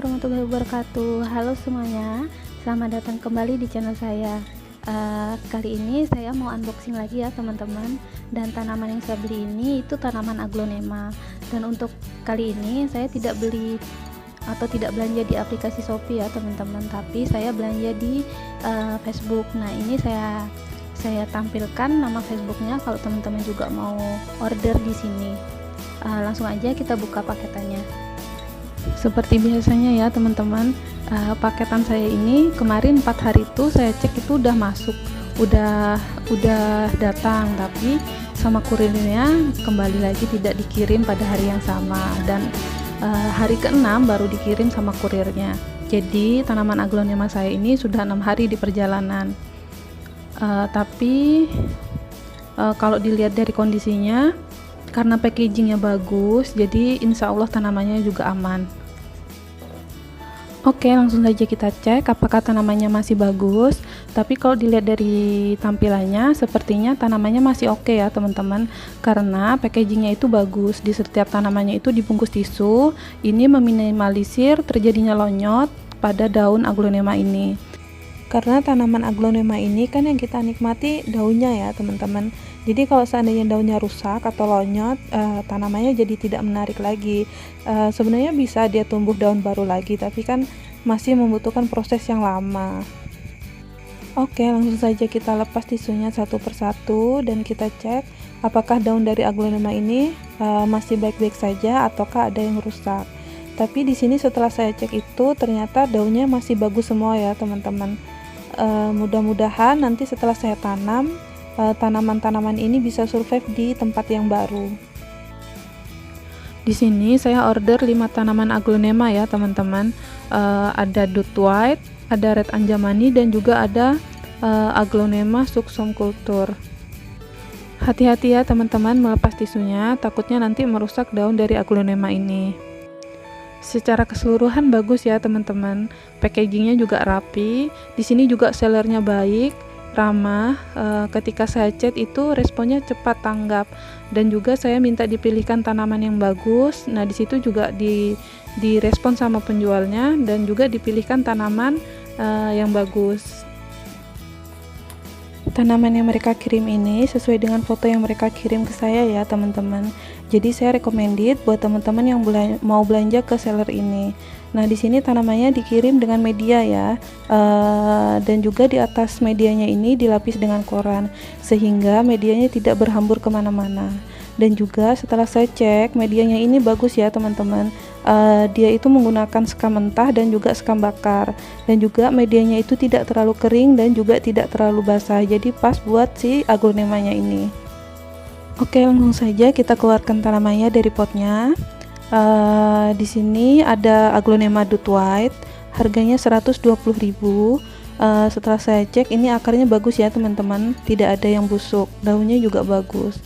warahmatullahi wabarakatuh. Halo semuanya, selamat datang kembali di channel saya. Kali ini saya mau unboxing lagi ya teman-teman. Dan tanaman yang saya beli ini itu tanaman aglonema. Dan untuk kali ini saya tidak beli atau tidak belanja di aplikasi Shopee ya teman-teman, tapi saya belanja di Facebook. Nah ini saya tampilkan nama Facebooknya kalau teman-teman juga mau order di sini. Langsung aja kita buka paketannya. Seperti biasanya ya teman-teman, paketan saya ini kemarin 4 hari itu saya cek itu udah masuk, udah datang, tapi sama kurirnya kembali lagi tidak dikirim pada hari yang sama, dan hari ke-6 baru dikirim sama kurirnya. Jadi tanaman aglonema saya ini sudah 6 hari di perjalanan. Tapi kalau dilihat dari kondisinya, karena packagingnya bagus, jadi insya Allah tanamannya juga aman. Oke, langsung saja kita cek apakah tanamannya masih bagus. Tapi kalau dilihat dari tampilannya, sepertinya tanamannya masih oke ya teman-teman, karena packagingnya itu bagus. Di setiap tanamannya itu dibungkus tisu. Ini meminimalisir terjadinya lonyot pada daun aglonema ini. Karena tanaman aglonema ini kan yang kita nikmati daunnya ya teman-teman. Jadi kalau seandainya daunnya rusak atau lonyot, tanamannya jadi tidak menarik lagi. Sebenarnya bisa dia tumbuh daun baru lagi, tapi kan masih membutuhkan proses yang lama. Oke, langsung saja kita lepas tisunya satu persatu dan kita cek apakah daun dari aglonema ini masih baik-baik saja ataukah ada yang rusak. Tapi di sini setelah saya cek itu ternyata daunnya masih bagus semua ya teman-teman. Mudah-mudahan nanti setelah saya tanam, tanaman-tanaman ini bisa survive di tempat yang baru. Di sini saya order 5 tanaman aglonema ya teman-teman. Ada Dut White, ada Red Anjamani, dan juga ada aglonema succum culture. Hati-hati ya teman-teman melepas tisunya, takutnya nanti merusak daun dari aglonema ini. Secara keseluruhan bagus ya teman-teman, packagingnya juga rapi. Di sini juga sellernya baik, ramah. Ketika saya chat itu responnya cepat tanggap, dan juga saya minta dipilihkan tanaman yang bagus. Nah di situ juga direspon sama penjualnya, dan juga dipilihkan tanaman yang bagus. Tanaman yang mereka kirim ini sesuai dengan foto yang mereka kirim ke saya ya teman-teman. Jadi saya recommended buat teman-teman yang mau belanja ke seller ini. Nah di sini tanamannya dikirim dengan media ya, dan juga di atas medianya ini dilapis dengan koran sehingga medianya tidak berhambur kemana-mana. Dan juga setelah saya cek medianya ini bagus ya teman-teman. Dia itu menggunakan sekam mentah dan juga sekam bakar, dan juga medianya itu tidak terlalu kering dan juga tidak terlalu basah, jadi pas buat si aglonemanya ini. Oke, langsung saja kita keluarkan tanamannya dari potnya. Di sini ada aglonema Dut White, harganya 120.000. Setelah saya cek ini akarnya bagus ya teman-teman, tidak ada yang busuk, daunnya juga bagus.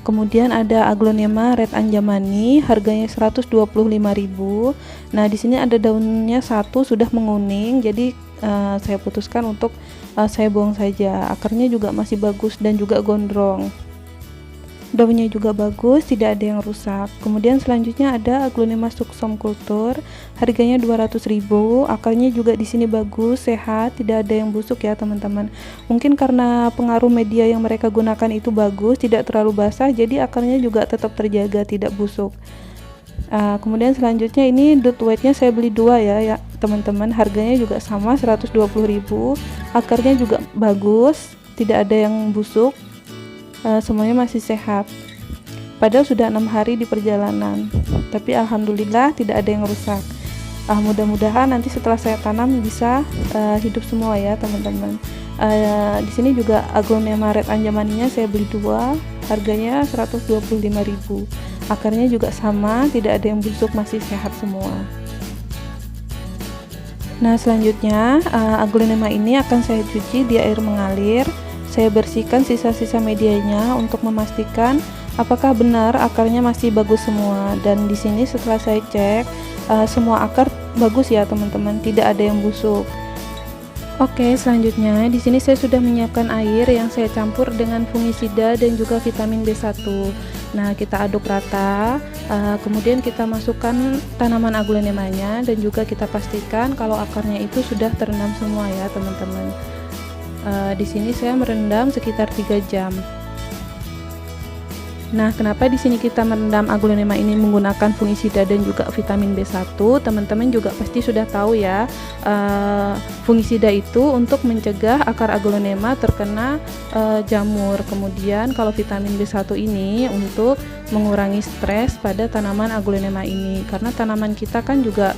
Kemudian ada aglonema Red Anjamani, harganya 125.000. Nah, di sini ada daunnya satu sudah menguning, jadi saya putuskan untuk saya buang saja. Akarnya juga masih bagus dan juga gondrong. Daunnya juga bagus, tidak ada yang rusak. Kemudian selanjutnya ada aglonema succum culture, harganya 200.000. Akarnya juga di sini bagus, sehat, tidak ada yang busuk ya teman-teman. Mungkin karena pengaruh media yang mereka gunakan itu bagus, tidak terlalu basah, jadi akarnya juga tetap terjaga, tidak busuk. Kemudian selanjutnya ini Dut White-nya saya beli 2 ya teman-teman, harganya juga sama 120.000. Akarnya juga bagus, tidak ada yang busuk. Semuanya masih sehat, padahal sudah 6 hari di perjalanan, tapi alhamdulillah tidak ada yang rusak. Mudah-mudahan nanti setelah saya tanam bisa hidup semua ya teman-teman. Di sini juga aglonema Red Anjamaninya saya beli 2, harganya 125.000. Akarnya juga sama, tidak ada yang busuk, masih sehat semua. Nah selanjutnya aglonema ini akan saya cuci di air mengalir. Saya bersihkan sisa-sisa medianya untuk memastikan apakah benar akarnya masih bagus semua. Dan di sini setelah saya cek semua akar bagus ya teman-teman, tidak ada yang busuk. Oke, selanjutnya di sini saya sudah menyiapkan air yang saya campur dengan fungisida dan juga vitamin B1. Nah, kita aduk rata, kemudian kita masukkan tanaman aglonemanya dan juga kita pastikan kalau akarnya itu sudah terendam semua ya teman-teman. Di sini saya merendam sekitar 3 jam. Nah, kenapa di sini kita merendam aglonema ini menggunakan fungisida dan juga vitamin B1? Teman-teman juga pasti sudah tahu ya, fungisida itu untuk mencegah akar aglonema terkena jamur. Kemudian kalau vitamin B1 ini untuk mengurangi stres pada tanaman aglonema ini, karena tanaman kita kan juga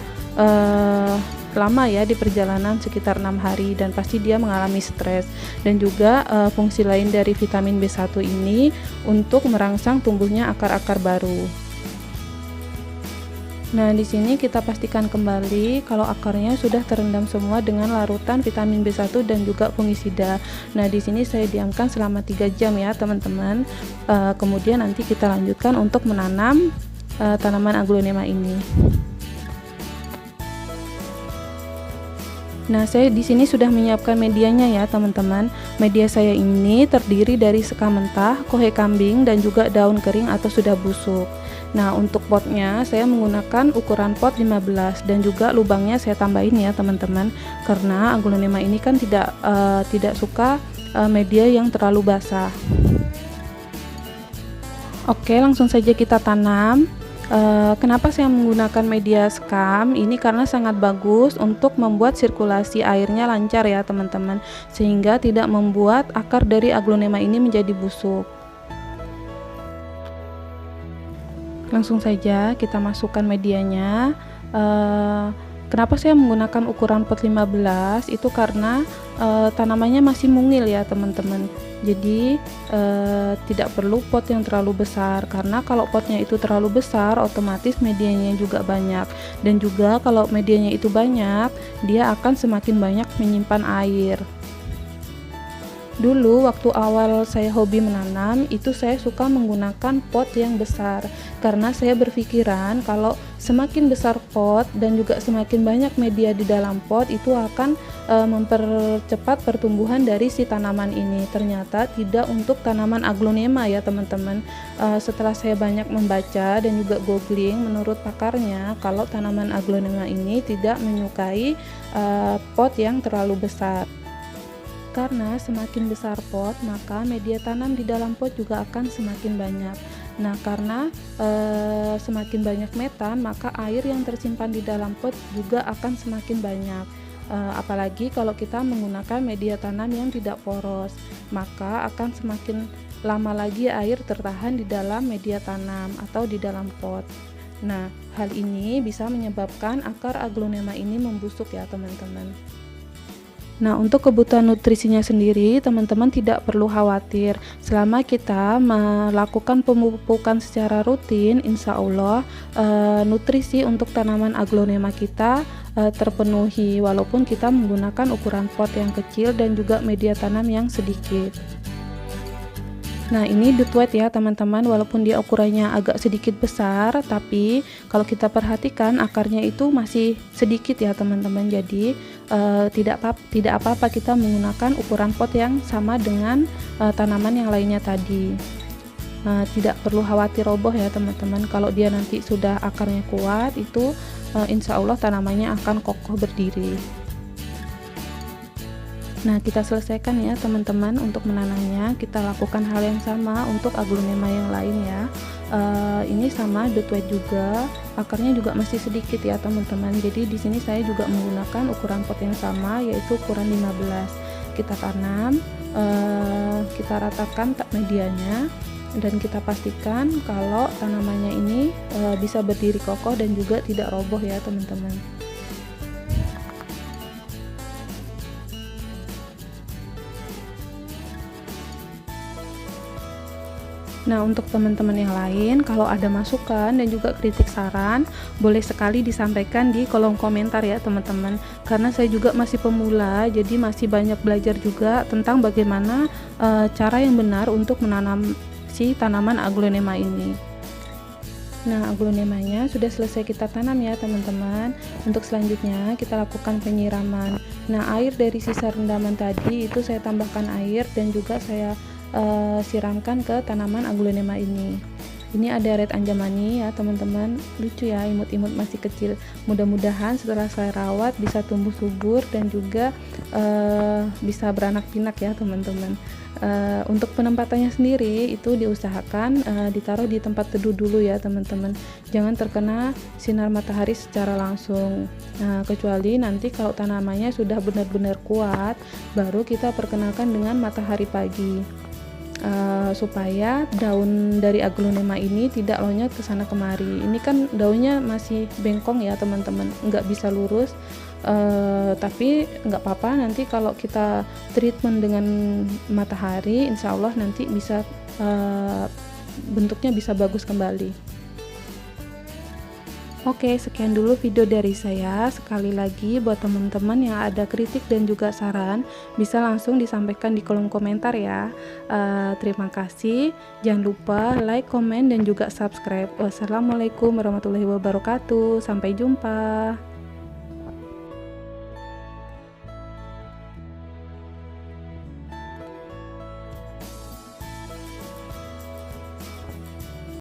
lama ya di perjalanan sekitar 6 hari dan pasti dia mengalami stres. Dan juga fungsi lain dari vitamin B1 ini untuk merangsang tumbuhnya akar-akar baru. Nah, di sini kita pastikan kembali kalau akarnya sudah terendam semua dengan larutan vitamin B1 dan juga fungisida. Nah, di sini saya diamkan selama 3 jam ya teman-teman. Kemudian nanti kita lanjutkan untuk menanam tanaman aglonema ini. Nah, saya di sini sudah menyiapkan medianya ya teman-teman. Media saya ini terdiri dari sekam mentah, kohe kambing, dan juga daun kering atau sudah busuk. Nah, untuk potnya saya menggunakan ukuran pot 15 dan juga lubangnya saya tambahin ya teman-teman, karena aglonema ini kan tidak suka media yang terlalu basah. Oke, langsung saja kita tanam. Kenapa saya menggunakan media sekam ini? Karena sangat bagus untuk membuat sirkulasi airnya lancar ya teman-teman, sehingga tidak membuat akar dari aglonema ini menjadi busuk. Langsung saja kita masukkan medianya. Kenapa saya menggunakan ukuran pot 15? Itu karena tanamannya masih mungil ya teman-teman. Jadi tidak perlu pot yang terlalu besar, karena kalau potnya itu terlalu besar otomatis medianya juga banyak, dan juga kalau medianya itu banyak dia akan semakin banyak menyimpan air. Dulu waktu awal saya hobi menanam itu saya suka menggunakan pot yang besar, karena saya berpikiran kalau semakin besar pot dan juga semakin banyak media di dalam pot itu akan mempercepat pertumbuhan dari si tanaman ini. Ternyata tidak untuk tanaman aglonema ya teman-teman. Setelah saya banyak membaca dan juga googling, menurut pakarnya kalau tanaman aglonema ini tidak menyukai pot yang terlalu besar. Karena semakin besar pot, maka media tanam di dalam pot juga akan semakin banyak. Nah, karena semakin banyak metan, maka air yang tersimpan di dalam pot juga akan semakin banyak. Apalagi kalau kita menggunakan media tanam yang tidak poros, maka akan semakin lama lagi air tertahan di dalam media tanam atau di dalam pot. Nah, hal ini bisa menyebabkan akar aglonema ini membusuk ya teman-teman. Nah, untuk kebutuhan nutrisinya sendiri, teman-teman tidak perlu khawatir. Selama kita melakukan pemupukan secara rutin, insya Allah nutrisi untuk tanaman aglonema kita terpenuhi, walaupun kita menggunakan ukuran pot yang kecil dan juga media tanam yang sedikit. Nah, ini duet ya teman-teman, walaupun dia ukurannya agak sedikit besar, tapi kalau kita perhatikan akarnya itu masih sedikit ya teman-teman. Jadi tidak apa-apa kita menggunakan ukuran pot yang sama dengan tanaman yang lainnya tadi. Tidak perlu khawatir roboh ya teman-teman. Kalau dia nanti sudah akarnya kuat, itu insya Allah tanamannya akan kokoh berdiri. Nah, kita selesaikan ya teman-teman untuk menanamnya. Kita lakukan hal yang sama untuk aglonema yang lain ya. Ini sama duet juga, akarnya juga masih sedikit ya teman-teman. Jadi di sini saya juga menggunakan ukuran pot yang sama, yaitu ukuran 15. Kita tanam, kita ratakan medianya, dan kita pastikan kalau tanamannya ini bisa berdiri kokoh dan juga tidak roboh ya teman-teman. Nah, untuk teman-teman yang lain, kalau ada masukan dan juga kritik saran, boleh sekali disampaikan di kolom komentar ya teman-teman. Karena saya juga masih pemula, jadi masih banyak belajar juga tentang bagaimana cara yang benar untuk menanam si tanaman aglonema ini. Nah, aglonemanya sudah selesai kita tanam ya teman-teman. Untuk selanjutnya kita lakukan penyiraman. Nah, air dari sisa rendaman tadi itu saya tambahkan air dan juga saya siramkan ke tanaman aglonema ini. Ini ada red anjamani ya teman-teman, lucu ya, imut-imut masih kecil. Mudah-mudahan setelah saya rawat bisa tumbuh subur dan juga bisa beranak pinak ya teman-teman. Untuk penempatannya sendiri itu diusahakan ditaruh di tempat teduh dulu ya teman-teman, jangan terkena sinar matahari secara langsung. Kecuali nanti kalau tanamannya sudah benar-benar kuat, baru kita perkenalkan dengan matahari pagi, supaya daun dari aglonema ini tidak loncat ke sana kemari. Ini kan daunnya masih bengkong ya teman-teman, nggak bisa lurus. Tapi nggak apa-apa, nanti kalau kita treatment dengan matahari, insya Allah nanti bisa bentuknya bisa bagus kembali. Oke, sekian dulu video dari saya. Sekali lagi buat teman-teman yang ada kritik dan juga saran, bisa langsung disampaikan di kolom komentar ya. Terima kasih. Jangan lupa like, komen, dan juga subscribe. Wassalamualaikum warahmatullahi wabarakatuh. Sampai jumpa.